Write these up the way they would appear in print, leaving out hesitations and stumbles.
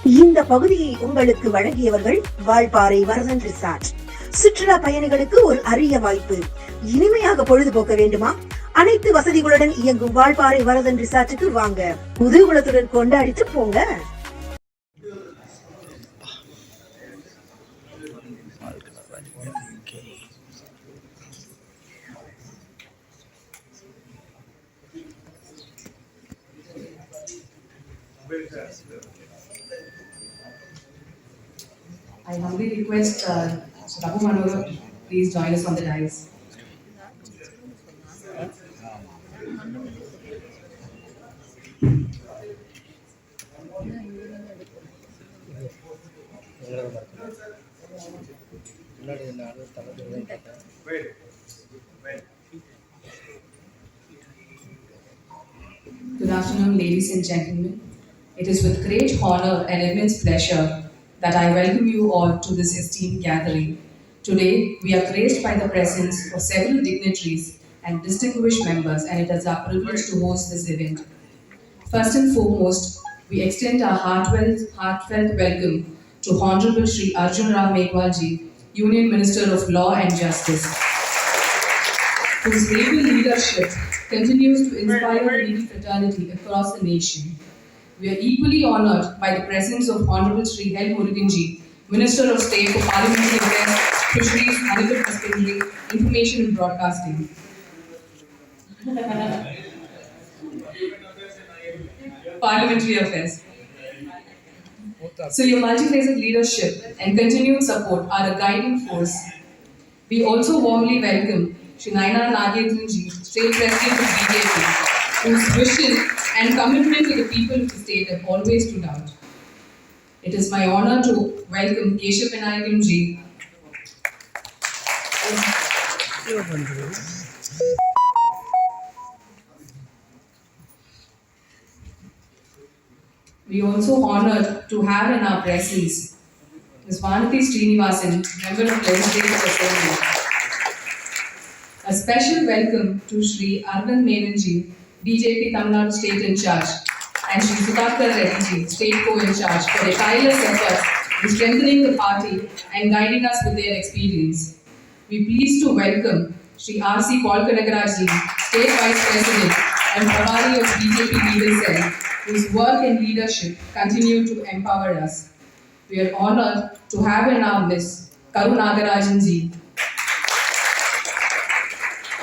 இந்த பகுதியை உங்களுக்கு வழங்கியவர்கள் வால்பாறை வரதன் ரிசார்ட். சுற்றுலா பயணிகளுக்கு ஒரு அரிய வாய்ப்பு. இனிமையாக பொழுதுபோக்க வேண்டுமா? அனைத்து வசதிகளுடன் இயங்கும் வால்பாறை வரதன் ரிசார்ட்டுக்கு வாங்க. குதூகலத்துடன் கொண்டாடிட்டு போங்க. I humbly request Raghu Manohar, please join us on the dais. Good afternoon, ladies and gentlemen. It is with great honor and immense pleasure that I welcome you all to this esteemed gathering. Today, we are graced by the presence of several dignitaries and distinguished members, and it is our privilege to host this event. First and foremost, we extend our heartfelt welcome to Honorable Shri Arjun Ram Meghwalji, Union Minister of Law and Justice, whose able leadership continues to inspire the legal fraternity across the nation. We are equally honoured by the presence of Honorable Shri L. Muruganji, Minister of State for Parliamentary Affairs, Fisheries, Animal Husbandry, Information and Broadcasting. Parliamentary Affairs. So your multifaceted leadership and continued support are a guiding force. We also warmly welcome Shri Naina Nagendranji, State President of BJP, whose vision and commitment to the people of the state have always stood out. It is my honor to welcome Keshav Vinayakamji. We also honored to have in our presence Ms. Vanati Srinivasan, Member of Legislative Assembly. A special welcome to Shri Arvind Menanji, BJP Tamil Nadu State in charge, and Shri Sudhakar Reddy ji, State Co in charge, for their tireless efforts in strengthening the party and guiding us with their experience. We are pleased to welcome Shri R.C. Polkanagaraj ji, State Vice President and Pravari of BJP Legal Cell, whose work and leadership continue to empower us. We are honoured to have in our midst Karun Nagarajan ji.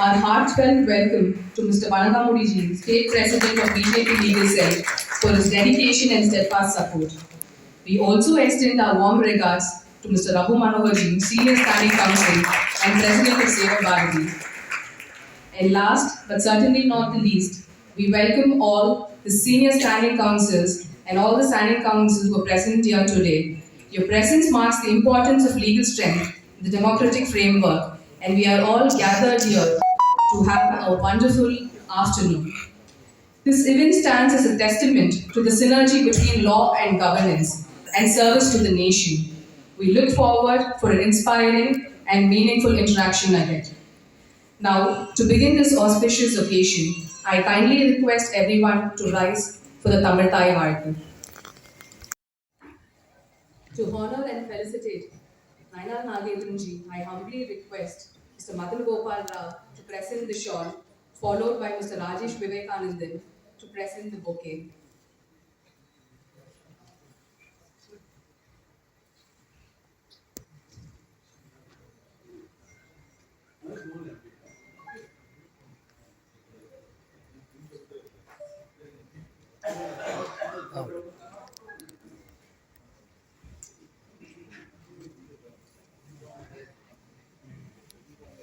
Our heartfelt welcome to Mr. Vanagamudi ji, State President of BJP Legal Cell, for his dedication and steadfast support. We also extend our warm regards to Mr. Raghu Manohar ji, Senior Standing Counsel and President of Seva Bharati. And last but certainly not the least, we welcome all the senior standing councils and all the standing councils who are present here today. Your presence marks the importance of legal strength in the democratic framework, and we are all gathered here to have a wonderful afternoon. This event stands as a testament to the synergy between law and governance and service to the nation. We look forward for an inspiring and meaningful interaction ahead. Now, to begin this auspicious occasion, I kindly request everyone to rise for the Tamil Thai Varthi. To honor and felicitate Naina Nagendranji, I humbly request Mr. Madan Gopal Rao to present the shawl, followed by Mr. Rajesh Vivekanandan to present the bouquet.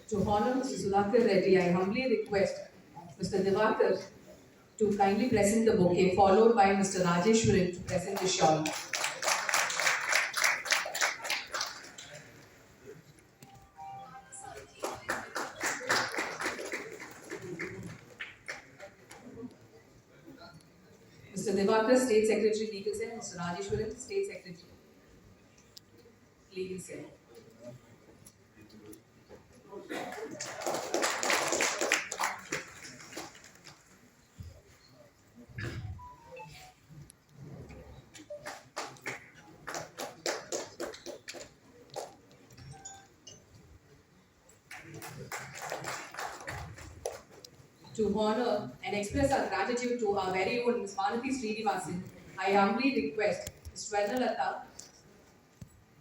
To honor Mr. Sudhakar Reddy, I humbly request Mr. Divakar to kindly present the bouquet, followed by Mr. Rajeshwaran to present the shawl. Mr. Divakar, State Secretary Legal Cell, Mr. Rajeshwaran, State Secretary Legal Cell. to honor and express our gratitude to our very own Ms. Malathi Srinivasan, I humbly request Ms. Swarnalatha,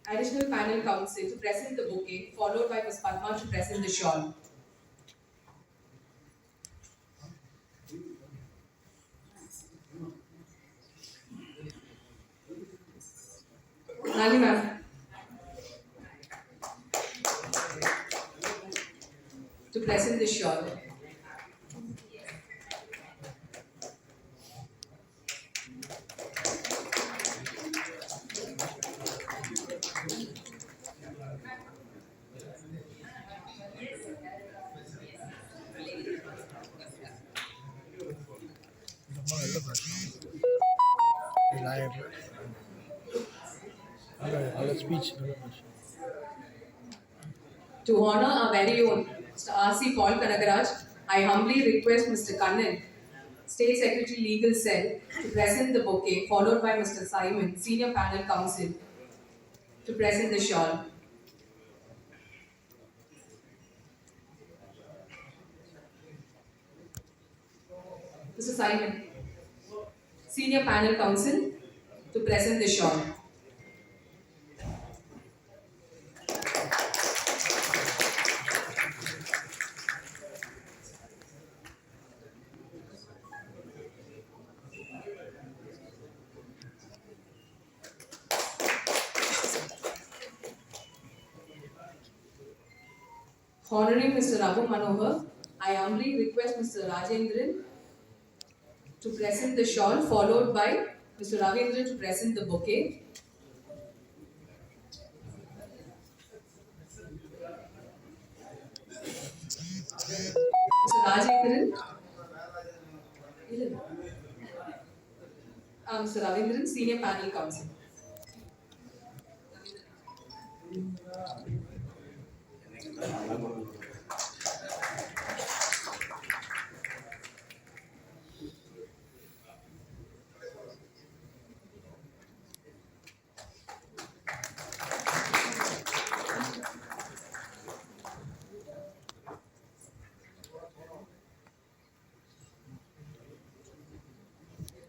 Additional Panel Counsel, to present the bouquet, followed by Ms. Padma to present the shawl. Nali ma'am. To present the shawl. Reliable. All speech. To honor our very own Mr. R.C. Paul Kanagaraj, I humbly request Mr. Kannan, State Secretary Legal Cell, to present the bouquet, followed by Mr. Simon, Senior Panel Counsel, to present the shawl. Mr. Simon, Senior Panel Counsel, to present the shawl. Honoring Mr. Raghu Manohar, I humbly request Mr. Rajendran to present the shawl, followed by Mr. Ravindran to present the bouquet. Mr. Rajendran. Mr. Ravindran, Senior Panel Counsel.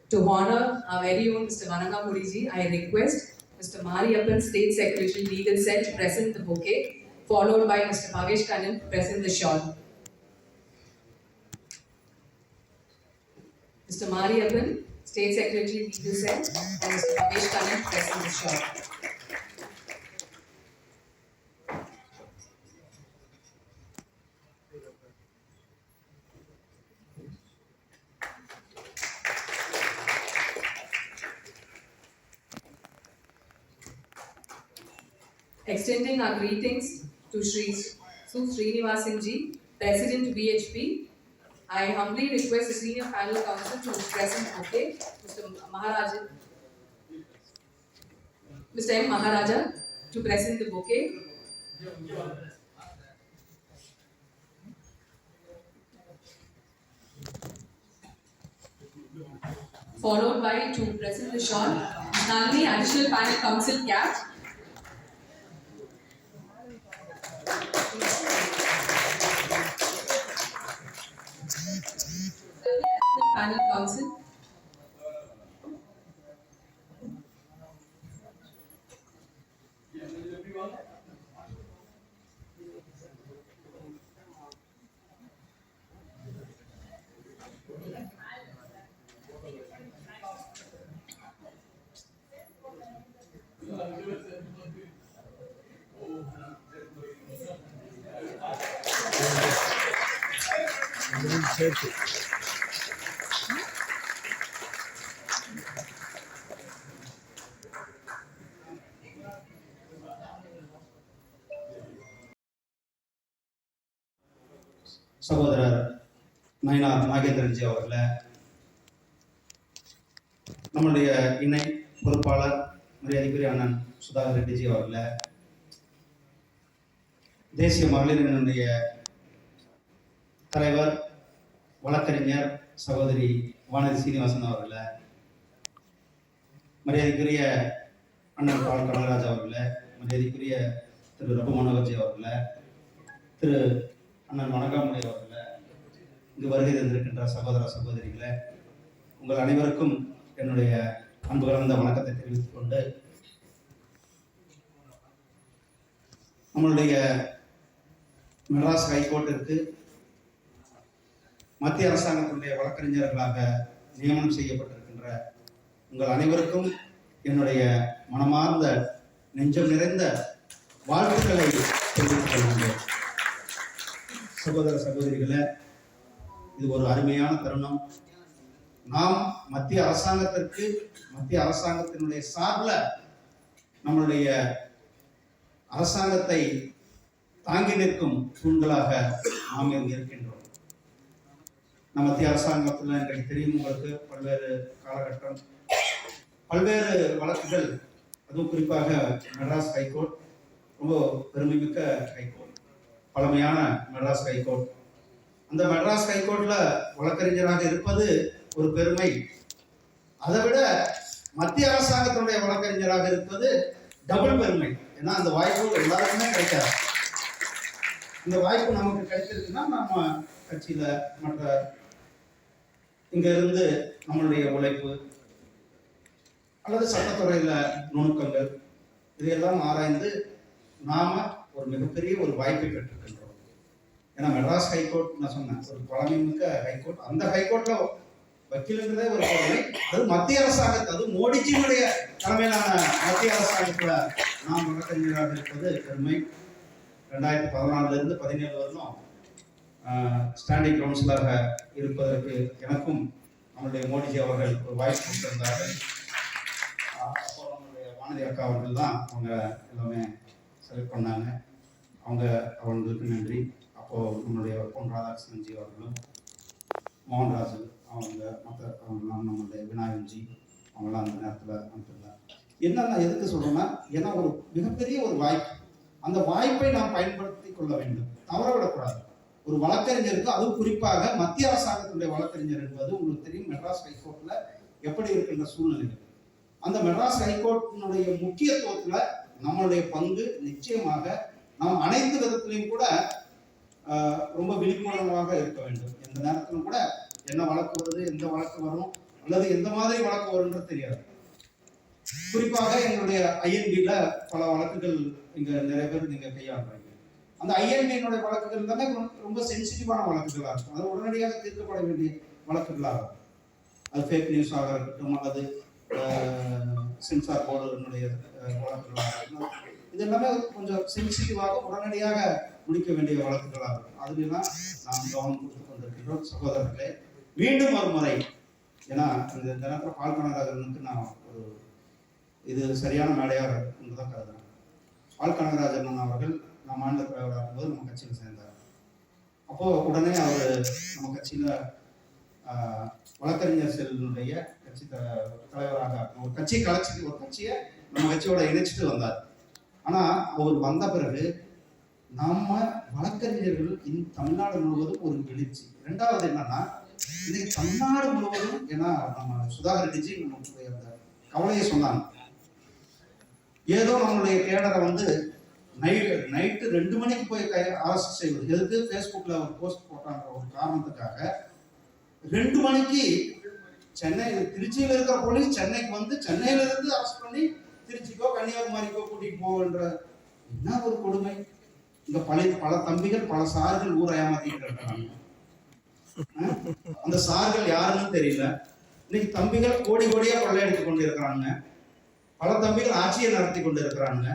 To honor our very own Mr. Vanagamudi, I request Mr. Mariappan, State Secretary Legal Cell, to present the bouquet, followed by Mr. Bhavesh Kannan to present the shawl. Mr. Mariappan, State Secretary Legal Cell, and Mr. Bhavesh Kannan to present the shawl. Extending our greetings to Sri Su Srinivasan ji, President BHP, I humbly request the Senior Panel Counsel to present the bouquet, Mr. M. Maharaja, to present the bouquet. Followed by, to present the shawl, Nalini, Additional Panel Counsel Cat. Panel Counsel. சகோதரர் நயினார் நாகேந்திரன்ஜி அவர்களை, நம்முடைய இணை பொறுப்பாளர் மரியாதைக்குரிய அண்ணன் சுதாகர் ரெட்டிஜி அவர்களை, தேசிய மகளிரினுடைய தலைவர் வழக்கறிஞர் சகோதரி வானதி சீனிவாசன் அவர்களை, மரியாதைக்குரிய அண்ணன் பால் கனகராஜ் அவர்களை, மரியாதைக்குரிய திரு ரகு மனோகர்ஜி அவர்களை, திரு அண்ணன் வணங்காமுடி அவர்களை, இங்கு வருகை தந்திருக்கின்ற சகோதர சகோதரிகளே, உங்கள் அனைவருக்கும் என்னுடைய அன்பு கலந்த வணக்கத்தை தெரிவித்துக் கொண்டு, நம்மளுடைய மெட்ராஸ் ஹைகோர்ட்டிற்கு மத்திய அரசாங்கத்தினுடைய வழக்கறிஞர்களாக நியமனம் செய்யப்பட்டிருக்கின்ற உங்கள் அனைவருக்கும் என்னுடைய மனமார்ந்த நெஞ்சம் நிறைந்த வாழ்த்துக்களை தெரிவித்துக் கொள்கின்றேன். சகோதர சகோதரிகளே, இது ஒரு அருமையான தருணம். நாம் மத்திய அரசாங்கத்தினுடைய சார்பில் நம்மளுடைய அரசாங்கத்தை தாங்கி நிற்கும் தூண்களாக நாம் இங்கு இருக்கின்றோம். மத்திய அரசாங்கத்தில் எனக்கு தெரியும், உங்களுக்கு பல்வேறு காலகட்டம் பல்வேறு வழக்குகள், அதுவும் குறிப்பாக மெட்ராஸ் ஹைகோர்ட் ரொம்ப பெருமைமிக்க ஹைகோர்ட், பழமையான மெட்ராஸ் ஹைகோர்ட். அந்த மெட்ராஸ் ஹைகோர்ட்ல வழக்கறிஞராக இருப்பது ஒரு பெருமை. அதை விட மத்திய அரசாங்கத்தினுடைய வழக்கறிஞராக இருப்பது டபுள் பெருமை. ஏன்னா அந்த வாய்ப்பு எல்லாருக்குமே கிடைக்காது. இந்த வாய்ப்பு நமக்கு கிடைச்சிருக்குன்னா நம்ம கட்சியில மற்ற இங்க இருந்து நம்மளுடைய உழைப்பு அல்லது சட்டத்துறையில நுணுக்கங்கள் இதையெல்லாம் ஆராய்ந்து நாம ஒரு மிகப்பெரிய ஒரு வாய்ப்பை பெற்றிருக்கின்றோம். ஏன்னா மெட்ராஸ் ஹைகோர்ட் நான் சொன்னேன், ஒரு பழமைமிக்க ஹைகோர்ட். அந்த ஹைகோர்ட்ல வக்கீலுங்கிறதே ஒரு பழமை. அது மத்திய அரசாங்கத்தை, அது மோடிஜியினுடைய தலைமையிலான மத்திய அரசாங்கத்துல நாம் வழக்கறிஞராக இருப்பது பெருமை. 2014 இருந்து 17 வரணும் ஸ்டாண்டிங் கவுன்சிலாக இருப்பதற்கு எனக்கும் நம்முடைய மோடிஜி அவர்கள் ஒரு வாய்ப்பு கொடுத்திருந்தார்கள். அப்போ நம்மளுடைய வானதி அக்கா அவர்கள் தான் அவங்க எல்லாமே செலக்ட் பண்ணாங்க. அவங்களுக்கு நன்றி. அப்போ நம்மளுடைய பொன் ராதாகிருஷ்ணன்ஜி அவர்களும், மோகன்ராஜ் அவங்க, நம்மளுடைய விநாயகன்ஜி அவங்களாம் அந்த நேரத்தில் அனுப்பியிருந்தாங்க. என்னன்னா எதுக்கு சொல்றேன்னா, ஏன்னா ஒரு மிகப்பெரிய ஒரு வாய்ப்பு. அந்த வாய்ப்பை நாம் பயன்படுத்தி கொள்ள வேண்டும், தவறவிடக்கூடாது. ஒரு வழக்கறிஞருக்கு, அதுவும் குறிப்பாக மத்திய அரசாங்கத்தினுடைய வழக்கறிஞர் என்பது உங்களுக்கு தெரியும் மெட்ராஸ் ஹைகோர்ட்ல எப்படி இருக்கின்ற சூழ்நிலைகள். அந்த மெட்ராஸ் ஹைகோர்ட்டினுடைய முக்கியத்துவத்துல நம்மளுடைய பங்கு நிச்சயமாக நாம் அனைத்து விதத்திலையும் கூட ரொம்ப விழிப்புணர்வாக இருக்க வேண்டும். எந்த நேரத்திலும் கூட என்ன வழக்கு வருது, எந்த வழக்கு வரும் அல்லது எந்த மாதிரி வழக்கு வரும்ன்றது தெரியாது. குறிப்பாக எங்களுடைய ஐஎன்பியில பல வழக்குகள் இங்க நிறைய பேர் நீங்க கையாளுறீங்க. அந்த ஐஎன்பியினுடைய வழக்குகள் எல்லாமே ரொம்ப சென்சிட்டிவான வழக்குகளாக இருக்கும். அது உடனடியாக தீர்க்கப்பட வேண்டிய வழக்குகளாக இருக்கும். அது ஃபேக் நியூஸாக இருக்கட்டும் அல்லது சென்சார் போர்டுடைய வழக்குகளாக இருக்கட்டும். இது எல்லாமே கொஞ்சம் சென்சிட்டிவாக உடனடியாக முடிக்க வேண்டிய வழக்குகளாக இருக்கும். அதுலாம் நாம் கவனம் கொடுத்துக் கொண்டிருக்கிறோம். சகோதரர்களே, மீண்டும் ஒரு முறை, ஏன்னா இந்த நேரத்தில் பால் கனகராஜனுக்கு நான் ஒரு இது சரியான மேடையாக தான் கருதுறேன். பால் கனகராஜன் அவர்கள் நம்ம மாநில தலைவராக இருக்கும்போது நம்ம கட்சியில் சேர்ந்தார். அப்போ உடனே அவர் நம்ம கட்சியில வழக்கறிஞர் செல்லுடைய கட்சி தலைவராக ஒரு கட்சியை கலைச்சிட்டு ஒரு கட்சியை நம்ம கட்சியோட இணைச்சிட்டு வந்தார். ஆனா அவர் வந்த பிறகு நம்ம வழக்கறிஞர்கள் தமிழ்நாடு முழுவதும் ஒரு எழுச்சி. ரெண்டாவது என்னன்னா, இன்னைக்கு தமிழ்நாடு முழுவதும், ஏன்னா நம்ம சுதாகர் ரெட்டிஜி நம்மளுடைய அந்த கவலையை சொன்னாங்க. ஏதோ நம்மளுடைய கேடரை வந்து நைட்டு 2 மணிக்கு போய் அரசு செய்வது எதுக்கு, ஃபேஸ்புக்ல ஒரு போஸ்ட் போட்டான்ற ஒரு காரணத்துக்காக 2 மணிக்கு சென்னை திருச்சியில இருக்கிற போலீஸ் சென்னைக்கு வந்து சென்னையில இருந்து அரெஸ்ட் பண்ணி திருச்சிக்கோ கன்னியாகுமரிக்கோ கூட்டிட்டு போகின்ற என்ன ஒரு கொடுமை. இங்க பல தம்பிகள் பல சார்கள் ஊரை ஏமாத்திட்டு இருக்காங்க. அந்த சார்கள் யாருன்னு தெரியல. இன்னைக்கு தம்பிகள் கோடி கோடியா கொள்ளையடித்து கொண்டு இருக்கிறாங்க. பல தம்பிகள் ஆட்சியை நடத்தி கொண்டு இருக்கிறாங்க,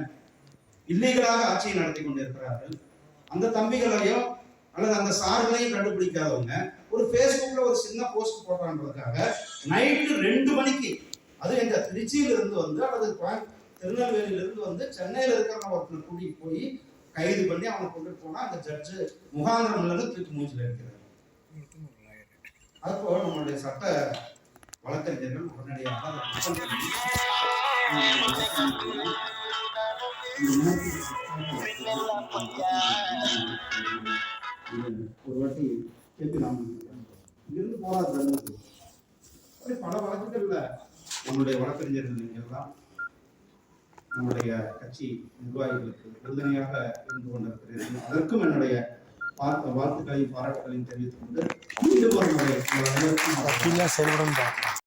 இல்லீகலாக ஆட்சியை நடத்தி கொண்டு இருக்கிறார்கள். அந்த தம்பிகளையும் அல்லது அந்த சார்களையும் கண்டுபிடிக்காதவங்க ஒரு ஃபேஸ்புக்ல ஒரு சின்ன போஸ்ட் போட்டான்றதுக்காக நைட்டு 2 மணிக்கு, அது எங்க திருச்சியில இருந்து வந்து அல்லது திருநெல்வேலியில இருந்து வந்து சென்னையில இருக்கிற ஒருத்தர் கூட்டிட்டு போய் கைது பண்ணி அவனை கொண்டுட்டு போனா அந்த ஜட்ஜு முகாந்திரம் தூக்கி மூஞ்சில இருக்கிறார். அப்போ நம்மளுடைய சட்ட வழக்கறிஞர்கள் உடனடியாக ஒரு வாட்டி கேட்டு நாம் இங்கிருந்து போராது பல வழக்குகள்ல நம்முடைய வழக்கறிஞர்கள் எல்லாம் நம்முடைய கட்சி நிர்வாகிகளுக்கு உறுதுணையாக இருந்து கொண்டிருக்கிறீர்கள். அதற்கும் என்னுடைய வாழ்த்துக்களையும் பாராட்டுகளையும் தெரிவித்துக் கொண்டு உங்கள் அனைவருக்கும் கீழே செயல்படும்